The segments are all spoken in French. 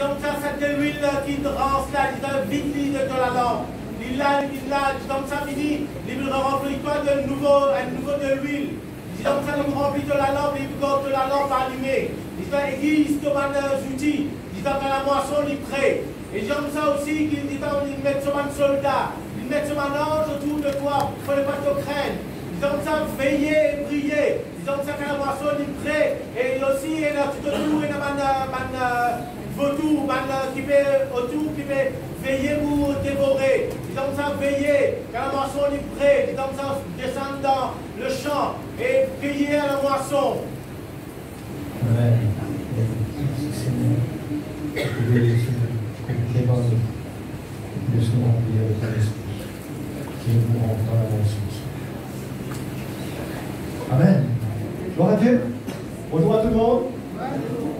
donc ça, cette huile qui rance là, il est vide de la lampe. Il a, donc ça finit, il me remplit toi de nouveau, de l'huile. Donc ça nous remplit de la lampe, il de la lampe allumée. Il aiguise comme un outil. Il dit que la moisson est prête. Et j'aime ça aussi, qu'il dit qu'il met sur un soldat, il met sur un ange autour de toi, il ne faut pas te craindre. Ils ont ça veiller et prier. Ils ont ça que la moisson est prête. Et aussi, il y a tout autour, il y a un vautour qui peut autour, qui peut veiller pour dévorer. Ils ont ça veiller, quand la moisson est prête. Ils ont ça descendre dans le champ et cueillir la moisson. Amen. Laisse-nous remplir de ton esprit, qui nous rend dans la bonne source. Amen. Gloire à Dieu. Bonjour à tout le monde.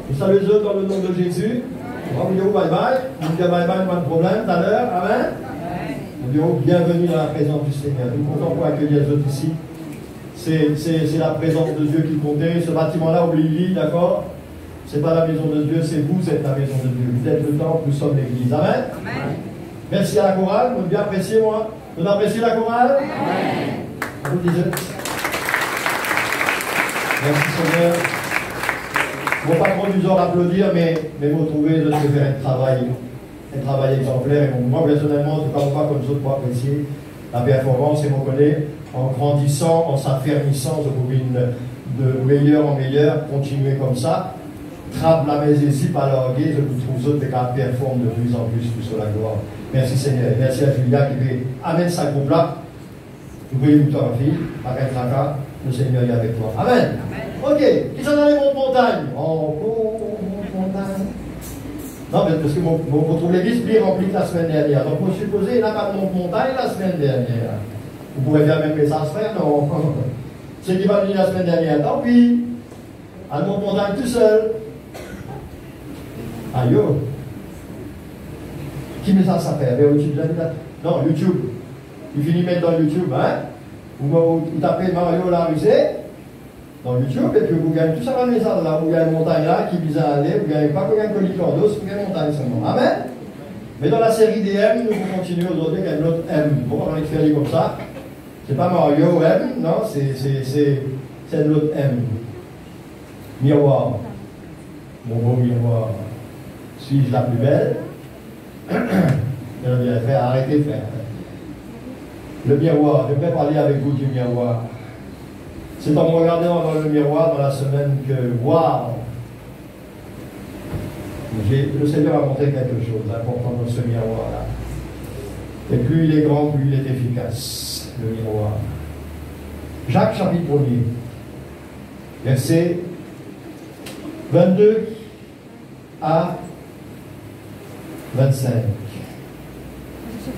Nous saluons les autres dans le nom de Jésus. On va vous dire bye bye. Nous disons bye bye, pas de problème tout à l'heure. Amen. Nous disons bienvenue dans la présence du Seigneur. Nous comptons pour accueillir les autres ici. C'est la présence de Dieu qui comptait. Ce bâtiment-là, oubliez-le, d'accord? Ce n'est pas la maison de Dieu, c'est vous êtes la maison de Dieu. Vous êtes le temple, nous sommes l'église. Amen. Amen. Merci à la chorale, vous avez bien apprécié, moi. Vous appréciez la chorale? Amen. Vous disiez. Merci Seigneur. Je ne vais pas prendre du genre d'applaudir, mais vous trouvez de faire un travail exemplaire. Et moi, personnellement, en tout cas, pas comme ça, pour apprécier la performance et me connaît en grandissant, en s'affermissant, je vous de meilleur en meilleur, continuer comme ça. Trappe la maison ici par l'orgueil, je vous trouve autres qui performent de plus en plus sur la gloire. Merci Seigneur. Et merci à Julia qui amène sa groupe là. Vous pouvez nous en fille, avec le Seigneur est avec toi. Amen. Amen. Ok, qui sont dans les montagnes? Montagne. Non, mais parce que vous trouvez l'église bien remplie la semaine dernière. Donc, vous supposez qu'il n'y a pas de montagne la semaine dernière. Vous pouvez faire même message frère, non? C'est qui va venir la semaine dernière, tant pis. À montagne tout seul. Aïe. Qui met ça fait? YouTube, non, YouTube. Il finit mettre dans YouTube, hein? Vous tapez Mario la rusée dans YouTube et puis vous gagnez tout ça dans le message là. Vous gagnez une montagne là qui vise à aller, vous gagnez pas qu'un colicordos, vous gagnez une montagne seulement. Amen? Mais dans la série des M, nous continuons aujourd'hui avec l'autre M. Bon, on va faire comme ça. C'est pas Mario M, non, c'est l'autre M. Miroir. Mon beau miroir. Suis-je la plus belle? Je vais faire, arrêtez de faire. Le miroir, j'aimerais parler avec vous du miroir. C'est en me regardant dans le miroir dans la semaine que, waouh, le Seigneur a montré quelque chose d'important dans ce miroir-là. Et plus il est grand, plus il est efficace, le miroir. Jacques chapitre 1er, verset 22 à 25.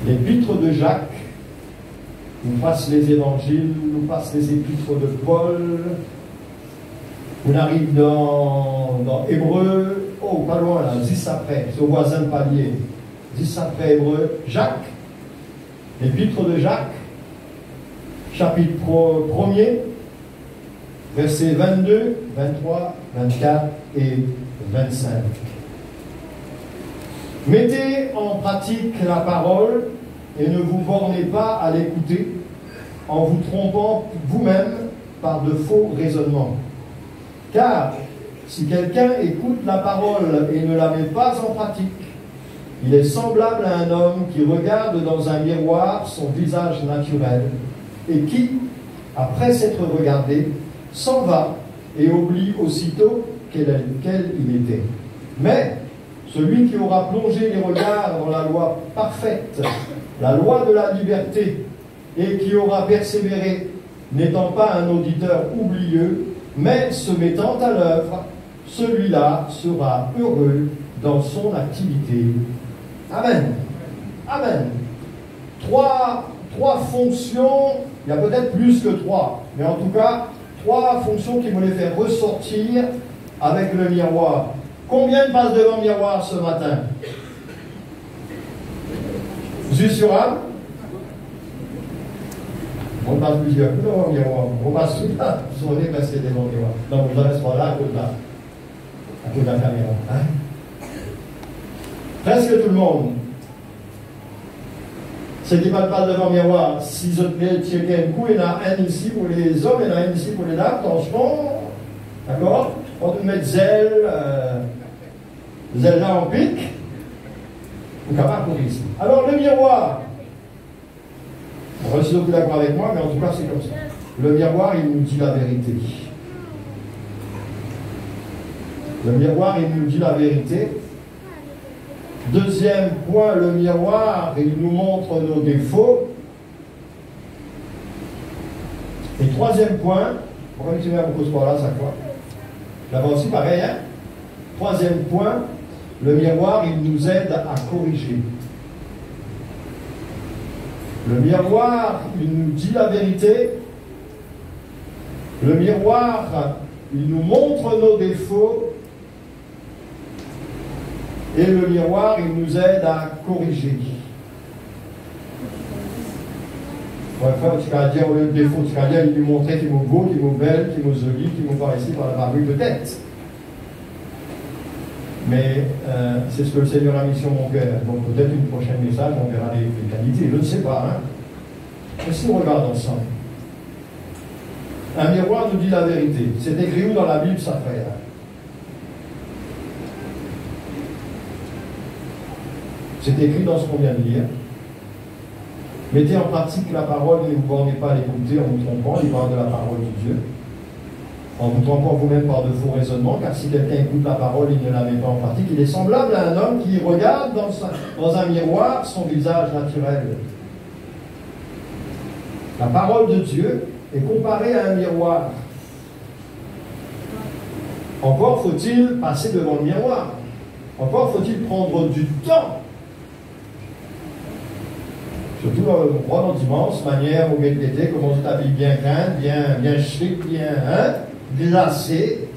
L'épître de Jacques nous passe les évangiles, nous passe les épîtres de Paul, on arrive dans Hébreu, oh pas loin là, 10 après, c'est au voisin de palier, 10 après Hébreu, Jacques, l'épître de Jacques, chapitre 1er, versets 22, 23, 24 et 25. Mettez en pratique la parole et ne vous bornez pas à l'écouter en vous trompant vous-même par de faux raisonnements. Car si quelqu'un écoute la parole et ne la met pas en pratique, il est semblable à un homme qui regarde dans un miroir son visage naturel et qui, après s'être regardé, s'en va et oublie aussitôt quel il était. Mais celui qui aura plongé les regards dans la loi parfaite, la loi de la liberté, et qui aura persévéré, n'étant pas un auditeur oublieux, mais se mettant à l'œuvre, celui-là sera heureux dans son activité. Amen. Amen. Trois fonctions, il y a peut-être plus que trois, mais en tout cas, trois fonctions qui vont les faire ressortir avec le miroir. Combien passent devant le miroir ce matin? Yeux sur âme? On passe plusieurs coups devant le miroir. On passe tout là, on est passé devant le miroir. Non, vous ne restez pas là à cause de la caméra. Hein? presque tout le monde. Ceux qui ne parlent pas devant le miroir, si je te checker un coup, il y en a un ici pour les hommes, il y en a un ici pour les dames, attention, d'accord? On peut mettre zèle là en pique, ou capable pour ici. Alors le miroir, on va essayer de d'accord avec moi, mais en tout cas c'est comme ça. Le miroir, il nous dit la vérité. Le miroir, il nous dit la vérité. Deuxième point, le miroir, il nous montre nos défauts. Et troisième point, pourquoi tu mets beaucoup de sport là chaque fois? Là-bas aussi, pareil, hein? Troisième point, le miroir, il nous aide à corriger. Le miroir, il nous dit la vérité. Le miroir, il nous montre nos défauts. Et le miroir, il nous aide à corriger. Ouais, frère, tu vas dire au lieu de défaut, tu vas dire il nous montrait qu'il est beau, qu'il est belle, qu'il est joli, qu'il est par ici, par la rue, peut-être. Mais c'est ce que le Seigneur a mis sur mon cœur. Donc peut-être une prochaine message, on verra les qualités. Je ne sais pas. Hein. Mais si on regarde ensemble, un miroir nous dit la vérité. C'est écrit où dans la Bible, ça, frère? C'est écrit dans ce qu'on vient de lire. Mettez en pratique la parole et ne vous bornez pas à l'écouter en vous trompant, il parle de la parole de Dieu. En vous trompant vous-même par de faux raisonnements, car si quelqu'un écoute la parole et ne la met pas en pratique, il est semblable à un homme qui regarde dans un miroir son visage naturel. La parole de Dieu est comparée à un miroir. Encore faut-il passer devant le miroir. Encore faut-il prendre du temps. Surtout dans le droit dimanche, manière au l'été, comment on s'habille bien crainte, bien chic, bien glacé.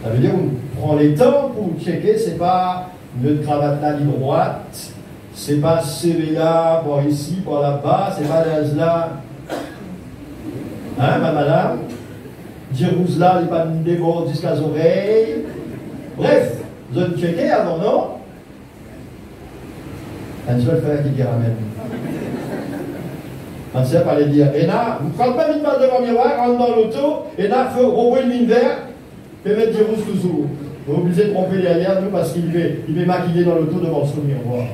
Ça veut dire qu'on prend les temps pour checker, c'est pas une cravate là ni droite, c'est pas serré là, par ici, par là-bas, c'est pas là. Hein, ma madame? Dirouze là, il n'est pas déborde jusqu'à les oreilles. Bref, vous avez checké avant, non? Un seul frère qui dit Amen. Un seul allait dire, Ena, vous ne parlez pas vite mal devant le miroir, rentre dans l'auto, Ena fait rouler une ligne verte, et mettre des rousses toujours. Vous êtes obligé de tromper derrière nous parce qu'il est maquillé dans l'auto devant son miroir.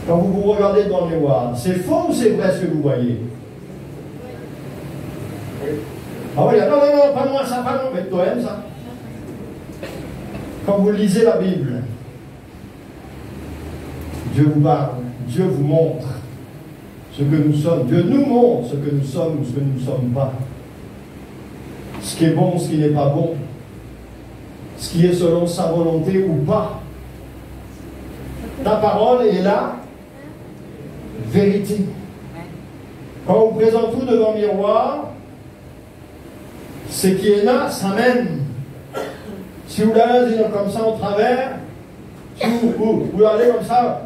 Quand vous vous regardez dans le miroir, c'est faux ou c'est vrai ce que vous voyez? Ah oui, non, pas moi ça, pas moi, mais toi aimes ça. Quand vous lisez la Bible, Dieu vous parle, Dieu vous montre ce que nous sommes. Dieu nous montre ce que nous sommes ou ce que nous ne sommes pas. Ce qui est bon, ce qui n'est pas bon. Ce qui est selon sa volonté ou pas. Ta parole est la vérité. Quand on présente tout devant le miroir, ce qui est là, ça mène. Si vous l'avez comme ça en travers, vous allez comme ça,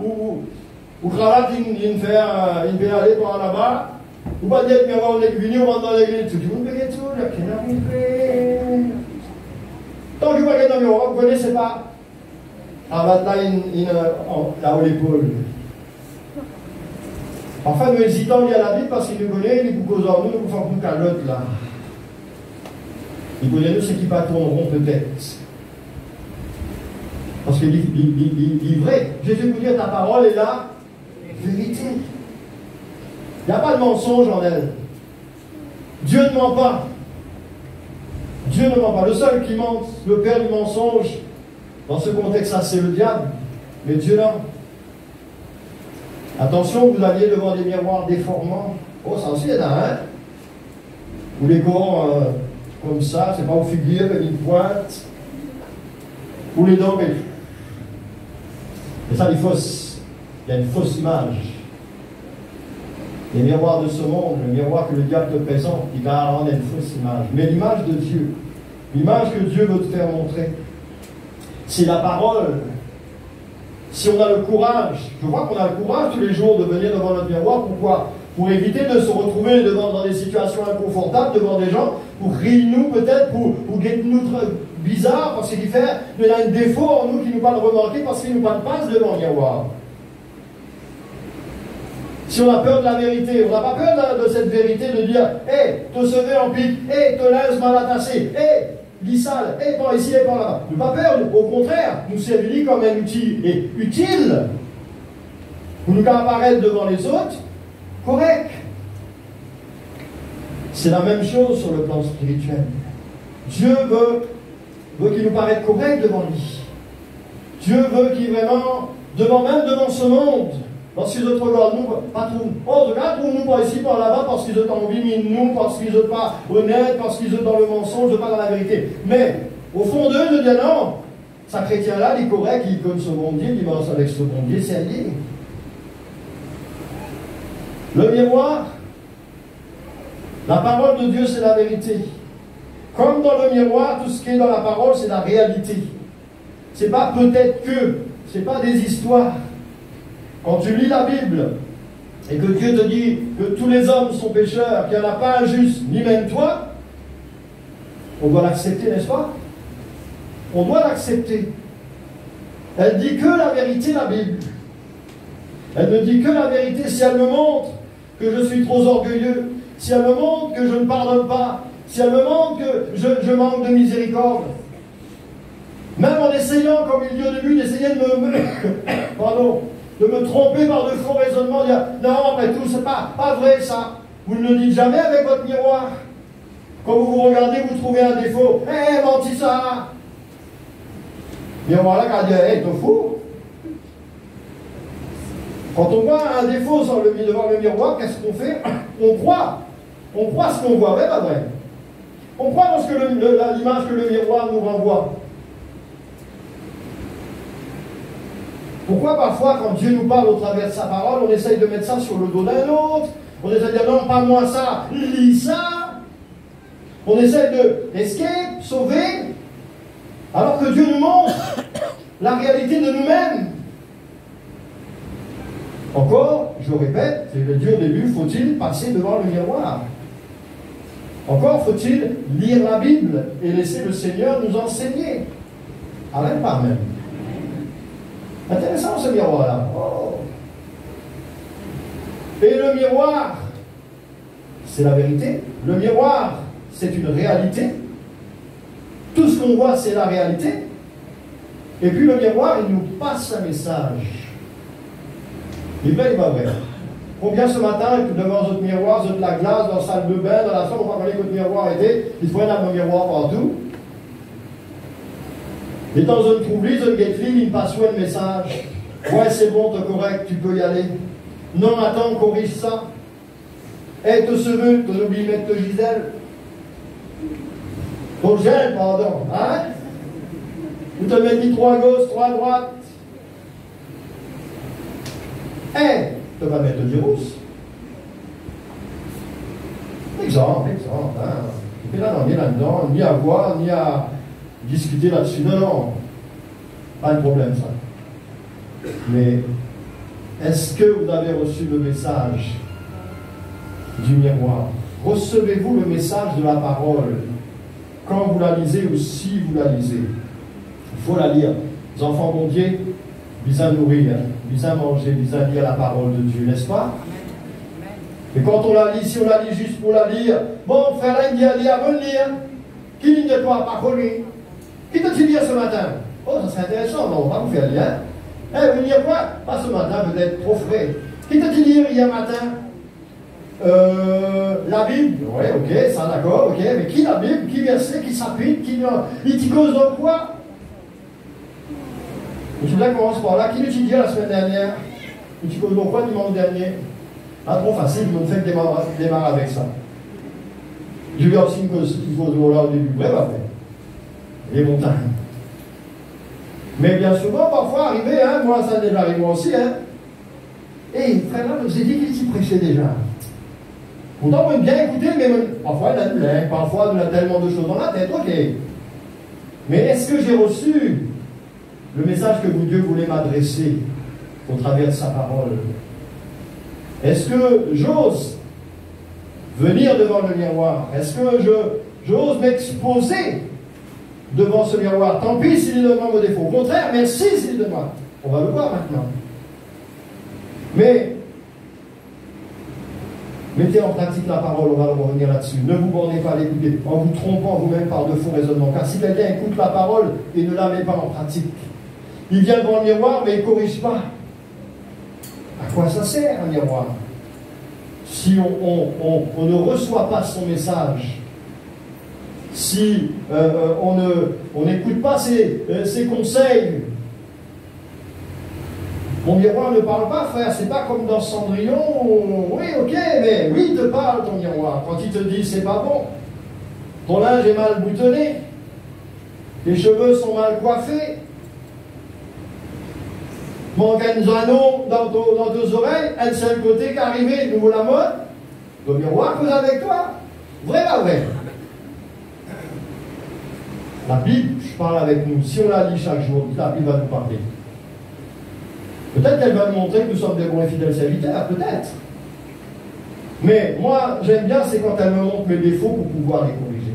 ou cravate, il fait aller par là-bas, ou pas dire que on est venu, on va dans l'église, tout le monde fait tout, là, qui n'arrive. Tant que vous voyez dans le miroir, vous ne connaissez pas. Cravate là, là où l'épaule. Enfin, nous hésitons à la Bible parce qu'il nous connaît, il nous cause en nous, nous faisons plus qu'à l'autre là. Il connaît nous ceux qui pas tourneront peut-être. Parce qu'il est vrai. Jésus vous dit, ta parole est la vérité. Il n'y a pas de mensonge en elle. Dieu ne ment pas. Dieu ne ment pas. Le seul qui ment, le père du mensonge, dans ce contexte-là, c'est le diable. Mais Dieu non. Attention, vous alliez devant des miroirs déformants. Oh, ça aussi, il y en a un. Ou les corps comme ça, c'est pas au figure, avec une pointe. Ou les dents, mais ça, les fausses. Il y a une fausse image. Les miroirs de ce monde, le miroir que le diable te présente, il va rendre une fausse image. Mais l'image de Dieu, l'image que Dieu veut te faire montrer, c'est la parole. Si on a le courage, je crois qu'on a le courage tous les jours de venir devant notre miroir, pourquoi? Pour éviter de se retrouver dans des situations inconfortables devant des gens, pour rire nous peut-être, pour guetter nous bizarre, parce qu'il fait, il y a un défaut en nous qui nous va le remarquer parce qu'il nous parle pas devant le miroir. Si on a peur de la vérité, on n'a pas peur de cette vérité de dire, hé, te sauver en pique, hé, te laisse mal attaché, hé, lis sale, hé, par ici et par là. Nous pas peur, au contraire, nous servir comme un outil et utile pour nous apparaître devant les autres, correct. C'est la même chose sur le plan spirituel. Dieu veut qu'il nous paraisse correct devant lui. Dieu veut qu'il vraiment, même devant ce monde, parce qu'ils autres regardent nous, pas trop. Oh, regarde, trouve-nous pas ici, pas là-bas, parce qu'ils ont envie de nous, parce qu'ils sont pas honnêtes, parce qu'ils sont dans le mensonge, pas dans la vérité. Mais, au fond d'eux, je dis non, ce chrétien-là, il est correct, il connaît ce bon Dieu, il avance avec ce bon Dieu, c'est lié. Le miroir, la parole de Dieu, c'est la vérité. Comme dans le miroir, tout ce qui est dans la parole, c'est la réalité. C'est pas peut-être que, c'est pas des histoires. Quand tu lis la Bible et que Dieu te dit que tous les hommes sont pécheurs, qu'il n'y en a pas un juste, ni même toi, on doit l'accepter, n'est-ce pas? On doit l'accepter. Elle dit que la vérité, la Bible. Elle ne dit que la vérité si elle me montre que je suis trop orgueilleux, si elle me montre que je ne pardonne pas, si elle me montre que je manque de miséricorde. Même en essayant, comme il dit au début, d'essayer de me tromper par de faux raisonnements, dire non, après tout, c'est pas vrai ça. Vous ne le dites jamais avec votre miroir. Quand vous vous regardez, vous trouvez un défaut. Hé, menti ça. Miroir là, quand dit, hé, t'es fou. Quand on voit un défaut devant le miroir, qu'est-ce qu'on fait? On croit. On croit ce qu'on voit, vrai, pas vrai? On croit dans l'image que le miroir nous renvoie. Pourquoi parfois, quand Dieu nous parle au travers de sa parole, on essaye de mettre ça sur le dos d'un autre? On essaye de dire non, pas moi ça, lis ça. On essaye d'escape, sauver, alors que Dieu nous montre la réalité de nous-mêmes. Encore, je répète, je l'ai dit au début, faut-il passer devant le miroir? Encore faut-il lire la Bible et laisser le Seigneur nous enseigner. Avec pas même. Intéressant ce miroir-là. Oh. Et le miroir, c'est la vérité. Le miroir, c'est une réalité. Tout ce qu'on voit, c'est la réalité. Et puis le miroir, il nous passe un message. Il est vrai, il va vrai. Combien ce matin, devant votre miroir, vous êtes la glace, dans la salle de bain, dans la chambre, on va parler que votre miroir était, il faut un miroir partout. Et dans une troublise, une guette-ligne, il passe un message. Ouais, c'est bon, t'es correct, tu peux y aller. Non, attends, corrige ça. Hey, te seveux, t'as oublié de mettre le Gisèle. Ton gel, pardon. Hein? Ou te mettre 3 à gauche, 3 à droite. Hey, tu vas mettre le virus. Exemple. Hein. Et là, on est là-dedans, ni à voir, ni à discuter là-dessus. Non. Pas de problème, ça. Mais est-ce que vous avez reçu le message du miroir? Recevez-vous le message de la parole quand vous la lisez ou si vous la lisez? Il faut la lire. Les enfants bon Dieu, bien nourrir, bien manger, bien lire la parole de Dieu, n'est-ce pas? Et quand on la lit, si on la lit juste pour la lire, bon, frère, là, il dit à lire, avant de lire. Qui lit de toi, pas connu? Qui t'a-tu lire ce matin? Oh, ça serait intéressant, non, on va vous faire lire. Eh, vous lire quoi? Pas ce matin, peut-être trop frais. Qui t'a-tu lire hier matin? La Bible? Oui, ok, ça d'accord, ok, mais qui la Bible? Qui verset? Qui chapitre? Il t'y cause dans quoi? Je voulais commencer par là. Qui l'étudiait la semaine dernière? Il t'y cause dans quoi dimanche dernier? Ah, trop facile, ils m'ont fait démarrer avec ça. Je lui ai aussi une cause là au début, bref, après. Les montagnes. Mais bien souvent, parfois, arrivé, hein, moi ça déjà arrive moi aussi, hein. Et frère, là, je vous ai dit qu'il s'y prêchait déjà. Pourtant, on aime bien écouter, mais parfois il a du lait, parfois il a tellement de choses dans la tête, ok. Mais est-ce que j'ai reçu le message que Dieu voulait m'adresser au travers de sa parole? Est-ce que j'ose venir devant le miroir? Est-ce que j'ose m'exposer devant ce miroir. Tant pis s'il est de moi mon défaut. Au contraire, merci s'il est de moi. On va le voir maintenant. Mais mettez en pratique la parole, on va revenir là-dessus. Ne vous bornez pas à l'écouter en vous trompant vous-même par de faux raisonnements. Car si quelqu'un écoute la parole et ne la met pas en pratique, il vient devant le miroir mais il ne corrige pas. À quoi ça sert un miroir? Si on ne reçoit pas son message, si on n'écoute pas ses conseils. Mon miroir ne parle pas, frère, c'est pas comme dans Cendrillon, oui, ok, mais oui, il te parle ton miroir, quand il te dit c'est pas bon, ton linge est mal boutonné, tes cheveux sont mal coiffés, manque un anneau dans tes oreilles, un seul côté qui est arrivé, nouveau la mode, ton miroir cause avec toi, vrai pas vrai? La Bible, je parle avec nous, si on la lit chaque jour, la Bible va nous parler. Peut-être qu'elle va nous montrer que nous sommes des bons et fidèles serviteurs, peut-être. Mais moi, j'aime bien, c'est quand elle me montre mes défauts pour pouvoir les corriger.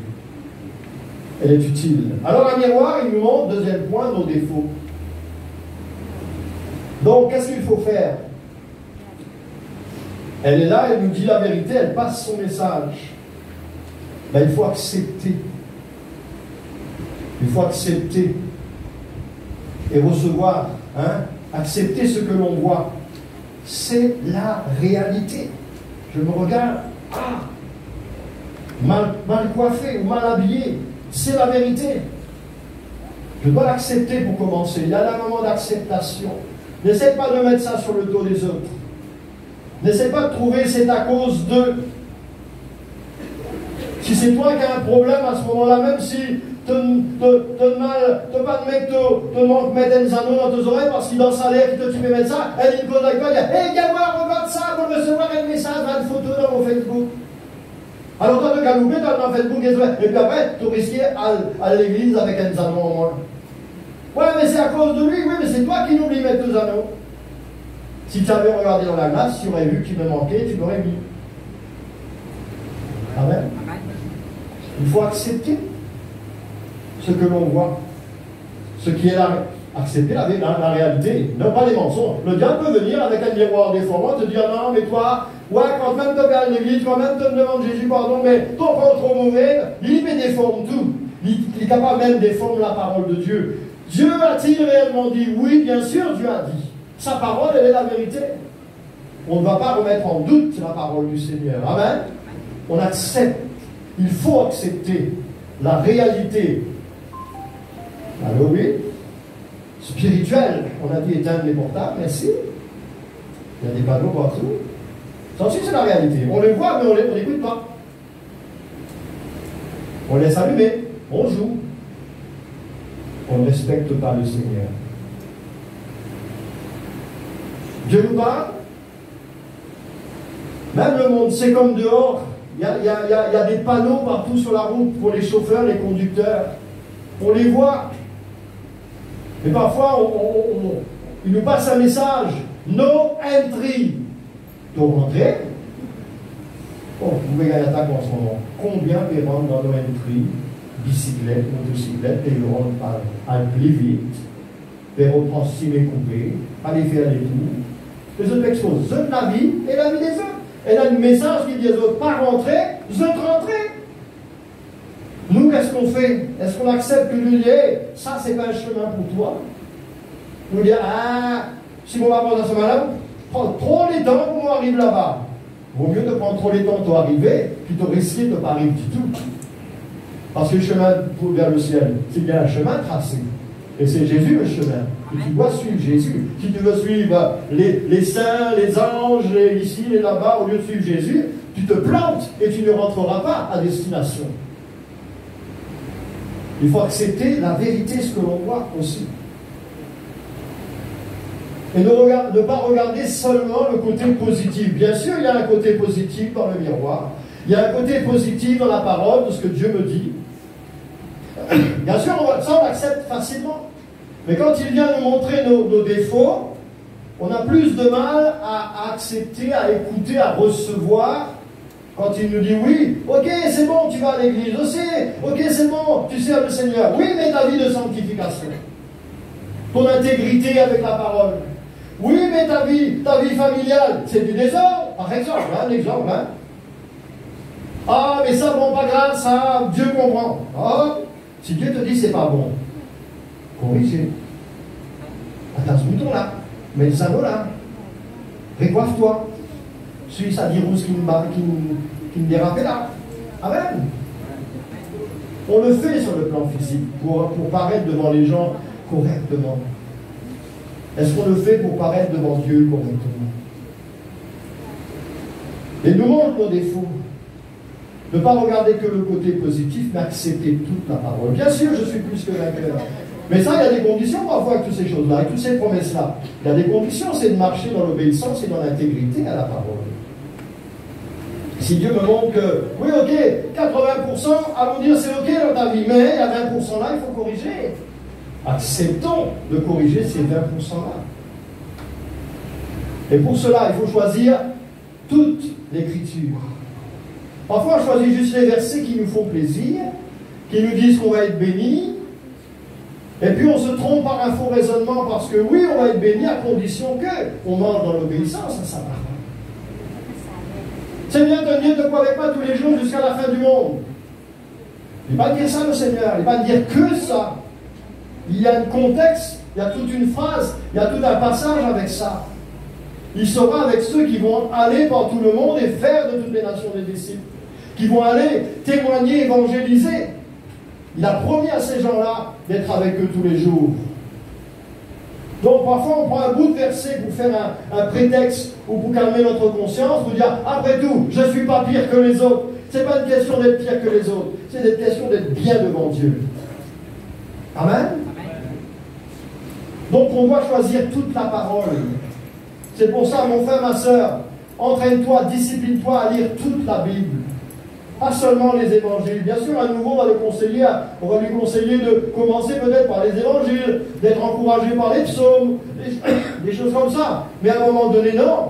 Elle est utile. Alors un miroir, il nous montre, deuxième point, nos défauts. Donc, qu'est-ce qu'il faut faire? Elle est là, elle nous dit la vérité, elle passe son message. Ben, il faut accepter. Il faut accepter et recevoir, hein? Accepter ce que l'on voit. C'est la réalité. Je me regarde, mal coiffé ou mal habillé. C'est la vérité. Je dois l'accepter pour commencer. Il y a un moment d'acceptation. N'essaie pas de mettre ça sur le dos des autres. N'essaie pas de trouver c'est à cause de. Si c'est toi qui as un problème à ce moment-là, même si te pas de mec te manque mettre un anneau dans tes oreilles parce qu'il dans sa l'air qui te met mettre ça, elle il pose avec toi, il dit hey, viens voir, regarde ça, pour recevoir un message, une photo dans mon Facebook. Alors toi, tu as galoupé dans Facebook et puis après, tu risquais à l'église avec un anneau en moins. Ouais, mais c'est à cause de lui, oui, mais c'est toi qui n'oublies de mettre tes anneaux. Si tu avais regardé dans la glace, tu aurais vu qu'il me manquait, tu l'aurais mis. Amen. Il faut accepter ce que l'on voit, ce qui est là. Accepter la réalité, non pas les mensonges. Le diable peut venir avec un miroir déformant, te dire non, mais toi, ouais, quand même tu vas à l'église, quand même tu me demandes Jésus pardon, mais ton corps trop mauvais, il déforme tout. Il est capable même de déformer la parole de Dieu. Dieu a-t-il réellement dit? Oui, bien sûr, Dieu a dit. Sa parole, elle est la vérité. On ne va pas remettre en doute la parole du Seigneur. Amen. On accepte. Il faut accepter la réalité. Allô, oui? Spirituelle. On a dit éteindre les portables, merci. Il y a des panneaux partout. Ça aussi, c'est la réalité. On les voit, mais on n'écoute pas. On laisse allumer. On joue. On ne respecte pas le Seigneur. Dieu nous parle. Même le monde, c'est comme dehors. Il y a des panneaux partout sur la route pour les chauffeurs, les conducteurs. On les voit. Et parfois, il nous passe un message. No entry. Donc, rentrer. Bon, vous pouvez gagner attaque en ce moment. Combien ils rentrent dans no entry? Bicyclette, motocyclette, et ils rentrent à plus vite. Ils reprennent si les coupés, aller faire les tours. Les autres exposent la vie et la vie des autres. Et là, le message qui dit aux autres, pas rentrer, vous êtes rentrés. Nous, qu'est-ce qu'on fait? Est-ce qu'on accepte que lui dit, ça, c'est pas un chemin pour toi? Nous dire, si on va prendre ce chemin-là, prends trop les temps pour moi arriver là-bas. Vaut mieux de prendre trop les temps pour arriver, puis de risquer de ne pas arriver du tout. Parce que le chemin vers le ciel, c'est bien un chemin tracé. Et c'est Jésus le chemin. Et tu dois suivre Jésus. Si tu veux suivre les saints, les anges, ici et là-bas, au lieu de suivre Jésus, tu te plantes et tu ne rentreras pas à destination. Il faut accepter la vérité, ce que l'on voit aussi. Et ne pas regarder seulement le côté positif. Bien sûr, il y a un côté positif dans le miroir. Il y a un côté positif dans la parole de ce que Dieu me dit. Bien sûr, ça on l'accepte facilement. Mais quand il vient nous montrer nos défauts, on a plus de mal à accepter, à écouter, à recevoir Quand il nous dit oui, ok, c'est bon, tu vas à l'église, je sais, ok, c'est bon, tu sers le Seigneur. Oui, mais ta vie de sanctification, ton intégrité avec la parole. Oui, mais ta vie familiale, c'est du désordre, par exemple, un exemple. Hein. Ah, mais ça, bon, pas grave, ça, Dieu comprend. Ah, si Dieu te dit c'est pas bon, corrigez. Attends ce bouton-là, mets le salaud là, récoiffe-toi. Suis sa dirousse qui me dérape là. Amen. On le fait sur le plan physique pour paraître devant les gens correctement. Est-ce qu'on le fait pour paraître devant Dieu correctement? Et nous montre nos défauts. Ne pas regarder que le côté positif, mais accepter toute la parole. Bien sûr, je suis plus que vainqueur. Mais ça, il y a des conditions parfois avec toutes ces choses-là, avec toutes ces promesses-là. Il y a des conditions, c'est de marcher dans l'obéissance et dans l'intégrité à la parole. Si Dieu me montre que, oui, ok, 80%, allons dire c'est ok dans ta vie, mais il y a 20% là, il faut corriger. Acceptons de corriger ces 20% là. Et pour cela, il faut choisir toute l'écriture. Parfois, on choisit juste les versets qui nous font plaisir, qui nous disent qu'on va être béni, et puis on se trompe par un faux raisonnement parce que oui, on va être béni à condition qu'on mange dans l'obéissance à sa parole. Seigneur, donne-moi de quoi avec moi tous les jours jusqu'à la fin du monde. Il ne va pas dire ça le Seigneur, il ne va pas dire que ça. Il y a un contexte, il y a toute une phrase, il y a tout un passage avec ça. Il sera avec ceux qui vont aller par tout le monde et faire de toutes les nations des disciples, qui vont aller témoigner, évangéliser. Il a promis à ces gens-là d'être avec eux tous les jours. Donc parfois on prend un bout de verset pour faire un prétexte ou pour calmer notre conscience, pour dire après tout, je ne suis pas pire que les autres. Ce n'est pas une question d'être pire que les autres, c'est une question d'être bien devant Dieu. Amen. Donc on doit choisir toute la parole. C'est pour ça, mon frère, ma soeur, entraîne-toi, discipline-toi à lire toute la Bible. Pas seulement les évangiles. Bien sûr, à nouveau, on va lui conseiller de commencer peut-être par les évangiles, d'être encouragé par les psaumes, des choses comme ça. Mais à un moment donné, non.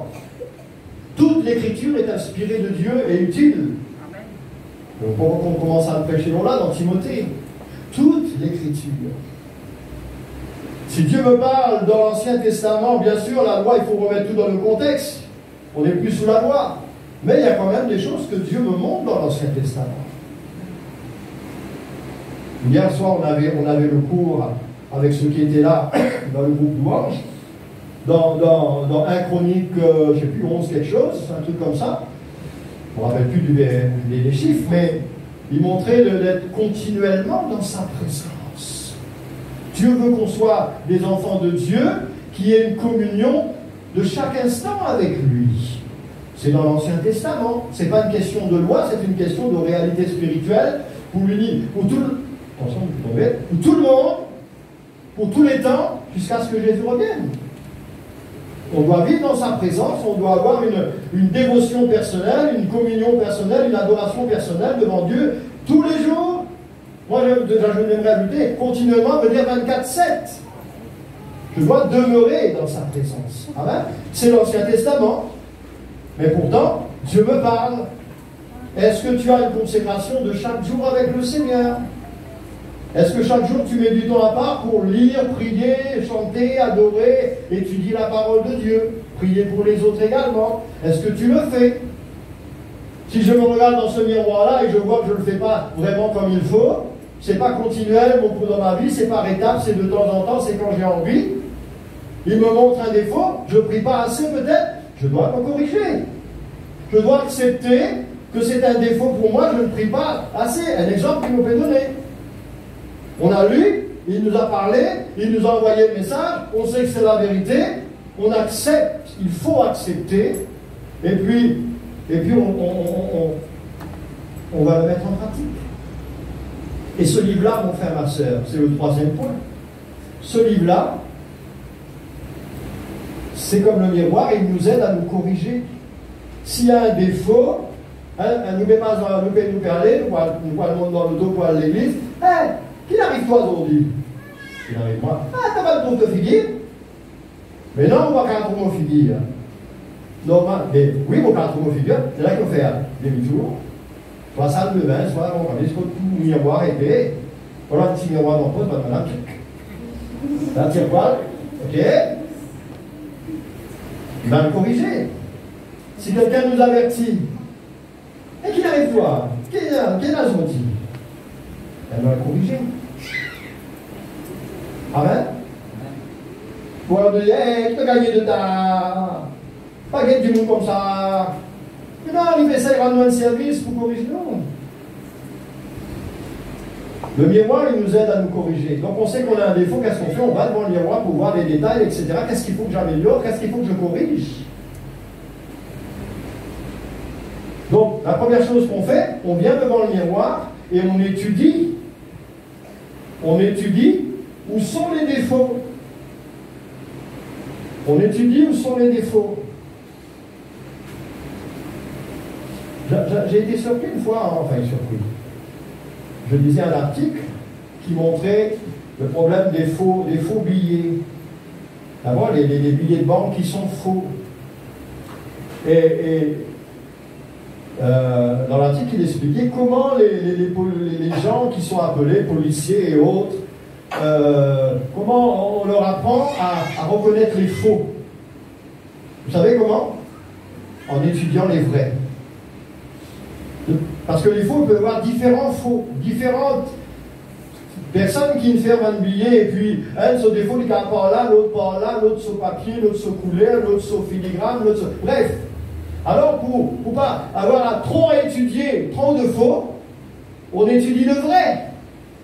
Toute l'écriture est inspirée de Dieu et utile. Donc, on commence à le prêcher là dans Timothée. Toute l'écriture. Si Dieu me parle dans l'Ancien Testament, bien sûr, la loi, il faut remettre tout dans le contexte. On n'est plus sous la loi. Mais il y a quand même des choses que Dieu me montre dans l'Ancien Testament. Hier soir, on avait le cours avec ceux qui étaient là dans le groupe Louange, dans 1 Chronique, je ne sais plus, 11 quelque chose, un truc comme ça. On ne me rappelle plus des chiffres, mais il montrait d'être continuellement dans sa présence. Dieu veut qu'on soit des enfants de Dieu, qui aient une communion de chaque instant avec lui. C'est dans l'Ancien Testament. Ce n'est pas une question de loi, c'est une question de réalité spirituelle pour tout le monde, pour tous les temps, jusqu'à ce que Jésus revienne. On doit vivre dans sa présence, on doit avoir une dévotion personnelle, une communion personnelle, une adoration personnelle devant Dieu tous les jours. Moi, j'aimerais ajouter continuellement venir 24/7. Je dois demeurer dans sa présence. Amen. C'est l'Ancien Testament. Mais pourtant, Dieu me parle. Est-ce que tu as une consécration de chaque jour avec le Seigneur? Est-ce que chaque jour tu mets du temps à part pour lire, prier, chanter, adorer, étudier la parole de Dieu, prier pour les autres également? Est-ce que tu le fais? Si je me regarde dans ce miroir-là et je vois que je ne le fais pas vraiment comme il faut, c'est pas continuel dans ma vie, c'est par étapes, c'est de temps en temps, c'est quand j'ai envie. Il me montre un défaut, je ne prie pas assez peut-être, je dois me corriger. Je dois accepter que c'est un défaut pour moi, je ne prie pas assez. Un exemple qu'il nous peut donner. On a lu, il nous a parlé, il nous a envoyé le message, on sait que c'est la vérité, on accepte, il faut accepter, et puis on va le mettre en pratique. Et ce livre-là, mon frère, ma soeur, c'est le troisième point. Ce livre-là, c'est comme le miroir, il nous aide à nous corriger. S'il y a un défaut, nous ne pas nous parler, nous voit le monde dans le dos pour aller à l'église. Qui arrive toi aujourd'hui? Qui arrive moi? T'as pas le tour de figuier? Mais non, on va qu'un tour de figuier. normal. Mais oui, mon patron me figure, c'est là qu'on fait demi-tour. Soit salle de bain, soit on va jusqu'au tout miroir épais. Voilà un petit miroir dans le poste, madame. Là, tire poil, ok. Il va me corriger. Si quelqu'un nous avertit, et qu'il arrive toi, quel âge ont-ils? Elle va le corriger. Amen. Pour leur dire, hey, tu peux gagner de ta. Pas gagner du monde comme ça. Mais non, il fait ça, il rend un service pour corriger. Non. Le miroir, il nous aide à nous corriger. Donc on sait qu'on a un défaut, qu'est-ce qu'on fait? On va devant le miroir pour voir les détails, etc. Qu'est-ce qu'il faut que j'améliore? Qu'est-ce qu'il faut que je corrige? Donc la première chose qu'on fait, on vient devant le miroir et on étudie. On étudie où sont les défauts. On étudie où sont les défauts. J'ai été surpris une fois, enfin surpris. Je lisais un article qui montrait le problème des faux billets. D'abord, les billets de banque qui sont faux. Dans l'article, il expliquait comment les gens qui sont appelés policiers et autres, comment on leur apprend à reconnaître les faux. Vous savez comment? En étudiant les vrais. Parce que les faux, il peut y avoir différents faux, différentes personnes qui ferment un billet et puis un sur défaut, il part par là, l'autre par là, l'autre sur papier, l'autre sur couleur, l'autre sur filigrane, l'autre sur... Bref. Alors, pour pas avoir à trop étudier trop de faux, on étudie le vrai.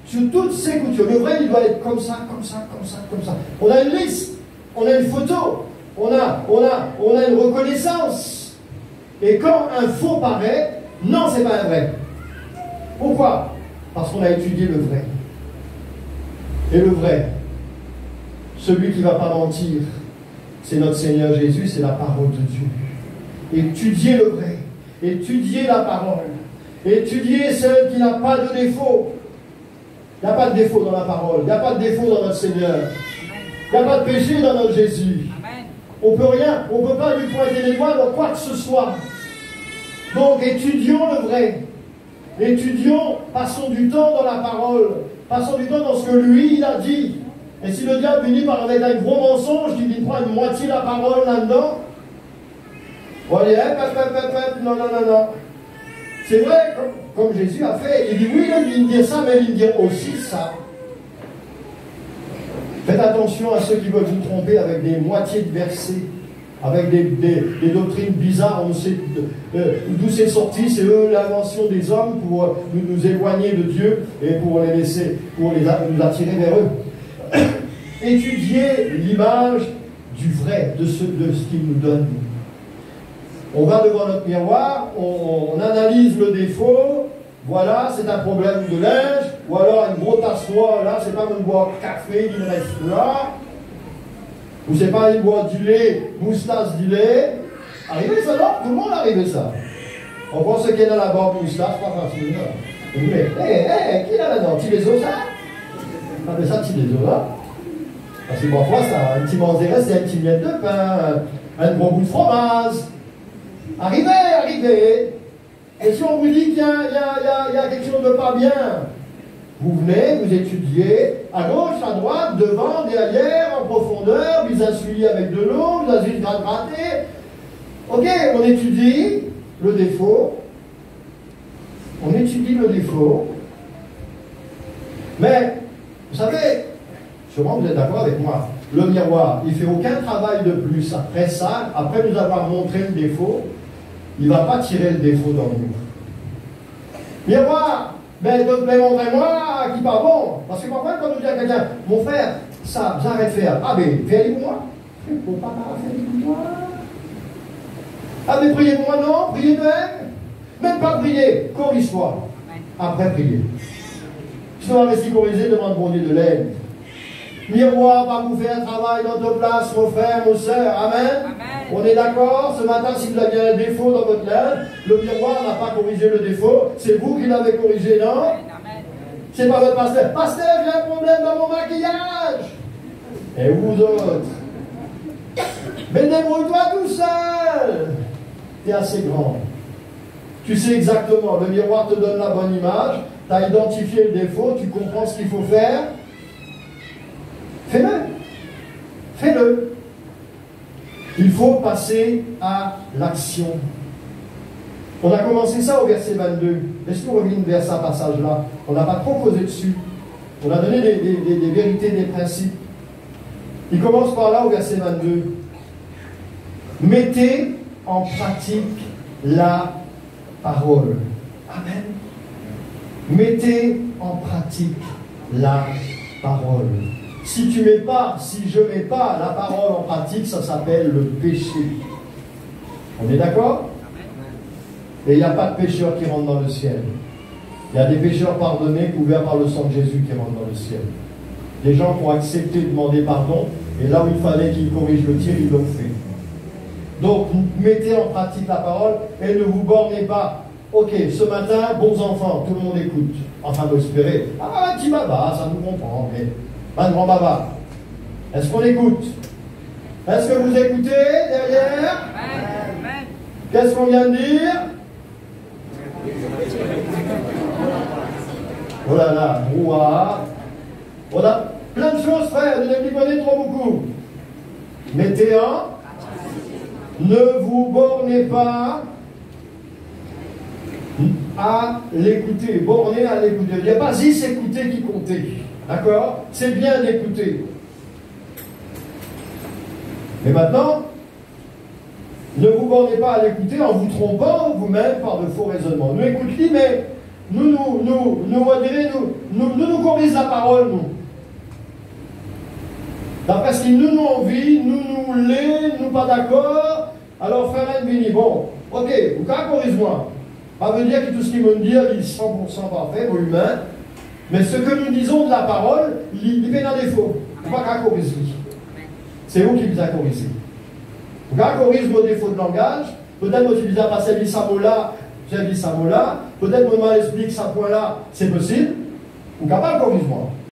Sur toutes ces coutures. Le vrai, il doit être comme ça, comme ça, comme ça, comme ça. On a une liste, on a une photo, on a une reconnaissance. Et quand un faux paraît, non, c'est pas un vrai. Pourquoi? Parce qu'on a étudié le vrai. Et le vrai, celui qui ne va pas mentir, c'est notre Seigneur Jésus, c'est la parole de Dieu. Étudiez le vrai, étudiez la parole, étudiez celle qui n'a pas de défaut. Il n'y a pas de défaut dans la parole, il n'y a pas de défaut dans notre Seigneur, il n'y a pas de péché dans notre Jésus. On ne peut rien, on ne peut pas lui pointer les doigts dans quoi que ce soit. Donc étudions le vrai, étudions, passons du temps dans la parole, passons du temps dans ce que lui il a dit. Et si le diable finit par avec un gros mensonge, il prend une moitié de la parole là-dedans, on va dire, non. C'est vrai, comme Jésus a fait, il dit oui, il dit ça, mais il dit aussi ça. Faites attention à ceux qui veulent vous tromper avec des moitiés de versets, avec des doctrines bizarres, on ne sait d'où c'est sorti, c'est eux l'invention des hommes pour nous éloigner de Dieu et pour les laisser, nous attirer vers eux. Étudiez l'image du vrai, de ce qu'il nous donne. On va devant notre miroir, on analyse le défaut, voilà, c'est un problème de linge, ou alors une grosse tasse noire, là, c'est pas une boire café, il reste là, ou c'est pas une boire du lait, moustache du lait. Arrivez ça là, tout le monde arrive ça. On pense qu'il y a dans la barbe moustache, pas facile. Vous voulez, qui est là là-dedans? Petit les os, ça? On appelle ça petit les os, là. Parce que parfois, ça, un petit manzéré, c'est un petit miette de pain, un bon bout de fromage. Arrivez. Et si on vous dit qu'il y a quelque chose de pas bien, vous venez, vous étudiez à gauche, à droite, devant, derrière, en profondeur, vous assuyez avec de l'eau, vous assuyez gratter. Ok, on étudie le défaut. On étudie le défaut. Mais, vous savez, sûrement vous êtes d'accord avec moi, le miroir, il ne fait aucun travail de plus. Après ça, après nous avoir montré le défaut, il ne va pas tirer le défaut dans nous. Miroir, mais montrez-moi qui pas bon. Parce que parfois, quand nous dit à quelqu'un, mon frère, ça, vous arrêtez de faire. Ah, mais fais-le pour moi. Pour papa, fais-le pour moi. Ah, mais priez pour moi, non, priez de même pas prier, corrige-toi. Après, prier. Si on va rester corrigé, demande bon Dieu de l'aide. Miroir va vous faire un travail dans ta place, mon frère, mon soeur. Amen. Amen. On est d'accord? Ce matin, si vous avez un défaut dans votre linge, le miroir n'a pas corrigé le défaut. C'est vous qui l'avez corrigé, non? C'est pas votre pasteur. Pasteur, j'ai un problème dans mon maquillage. Et vous autres? Mais débrouille-toi tout seul. tu es assez grand. Tu sais exactement, le miroir te donne la bonne image, tu as identifié le défaut, tu comprends ce qu'il faut faire. Fais-le. Fais-le. Il faut passer à l'action. On a commencé ça au verset 22. Est-ce qu'on revient vers ce passage-là? On n'a pas trop causé dessus. On a donné des vérités, des principes. Il commence par là au verset 22. Mettez en pratique la parole. Amen. Mettez en pratique la parole. Si tu mets pas, si je mets pas la parole en pratique, ça s'appelle le péché. On est d'accord? Et il n'y a pas de pécheur qui rentre dans le ciel. Il y a des pécheurs pardonnés, couverts par le sang de Jésus qui rentrent dans le ciel. Des gens qui ont accepté de demander pardon, et là où il fallait qu'ils corrigent le tir, ils l'ont fait. Donc, mettez en pratique la parole et ne vous bornez pas. Ok, ce matin, bons enfants, tout le monde écoute. Enfin, vous espérez. Ah, petit baba, ça nous comprend, mais pas de grand baba. Est-ce qu'on écoute? Est-ce que vous écoutez derrière? Qu'est-ce qu'on vient de dire? Oh là là, brouhaha. On a plein de choses, frère, ne les prenez trop beaucoup. Mettez en. Ne vous bornez pas à l'écouter. Bornez à l'écouter. Il n'y a pas juste écouter qui comptait. D'accord? C'est bien d'écouter. Mais maintenant, ne vous bornez pas à l'écouter en vous trompant vous-même par de faux raisonnements. Nous écoutons, mais nous corrigeons la parole, nous. D'après ce qui nous envie, nous l'est, nous pas d'accord. Alors, frère Vini, bon, ok, vous corrigez-moi. Ça veut dire que tout ce qu'il me dit, il est 100% parfait, vous humain. Mais ce que nous disons de la parole, il fait un défaut. Vous pas qu'à corriger. C'est vous qui vous a corrigé. Vous corrigez vos défauts de langage. Peut-être vous utilisez pas ces samola, j'ai dit samola. Peut-être vous m'expliquez ce point-là, c'est possible. Vous ne pouvez pas corriger moi.